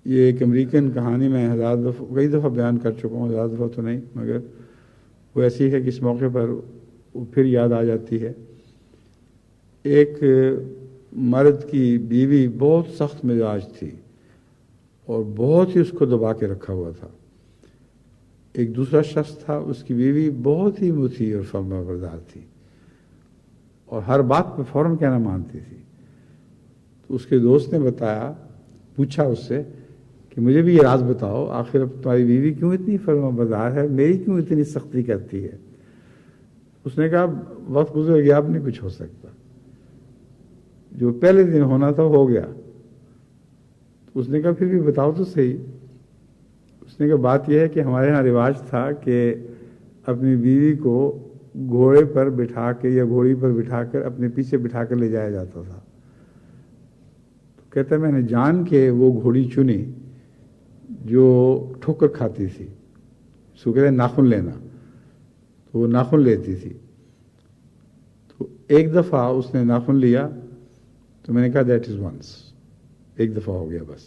یہ ایک امریکن کہانی میں کئی دفعہ بیان کر چکا ہوں، ہزار دفعہ تو نہیں، مگر وہ ایسی ہے کہ اس موقع پر وہ پھر یاد آ جاتی ہے۔ ایک مرد کی بیوی بہت سخت مزاج تھی اور بہت ہی اس کو دبا کے رکھا ہوا تھا۔ ایک دوسرا شخص تھا، اس کی بیوی بہت ہی مطیع اور فرما بردار تھی اور ہر بات پہ فوراً کہنا مانتی تھی۔ تو اس کے دوست نے پوچھا اس سے کہ مجھے بھی یہ راز بتاؤ، آخر اب تمہاری بیوی کیوں اتنی فرما بردار ہے، میری کیوں اتنی سختی کرتی ہے؟ اس نے کہا وقت گزر گیا، اب نہیں کچھ ہو سکتا، جو پہلے دن ہونا تھا ہو گیا۔ تو اس نے کہا پھر بھی بتاؤ تو صحیح۔ اس نے کہا بات یہ ہے کہ ہمارے ہاں رواج تھا کہ اپنی بیوی کو گھوڑے پر بٹھا کے یا گھوڑی پر بٹھا کر اپنے پیچھے بٹھا کر لے جایا جاتا تھا۔ تو کہتا ہے میں نے جان کے وہ گھوڑی چنی جو ٹھوکر کھاتی تھی، اس کو کہتے ہیں ناخن لینا، تو وہ ناخن لیتی تھی۔ تو ایک دفعہ اس نے ناخن لیا تو میں نے کہا دیٹ از ونس، ایک دفعہ ہو گیا بس۔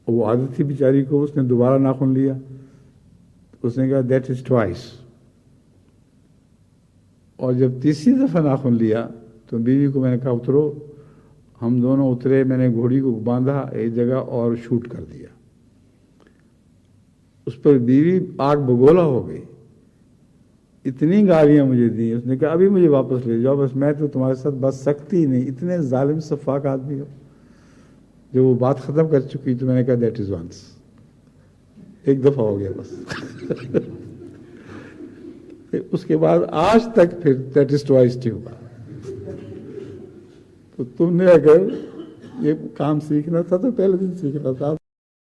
وہ عادت تھی بیچاری کو، اس نے دوبارہ ناخن لیا، اس نے کہا دیٹ از ٹوائس۔ اور جب تیسری دفعہ ناخن لیا تو بیوی کو میں نے کہا اترو، ہم دونوں اترے، میں نے گھوڑی کو باندھا ایک جگہ اور شوٹ کر دیا۔ اس پر بیوی آگ بگولا ہو گئی، اتنی گالیاں مجھے دی، اس نے کہا ابھی مجھے واپس لے جاؤ، بس میں تو تمہارے ساتھ بس سکتی ہی نہیں، اتنے ظالم سفاک آدمی ہو۔ جب وہ بات ختم کر چکی تو میں نے کہا دیٹ از ونس، ایک دفعہ ہو گیا بس۔ اس کے بعد آج تک پھر دیٹ از ٹوائس نہیں ہوا۔ تو تم نے اگر یہ کام سیکھنا تھا تو پہلے دن سیکھنا تھا۔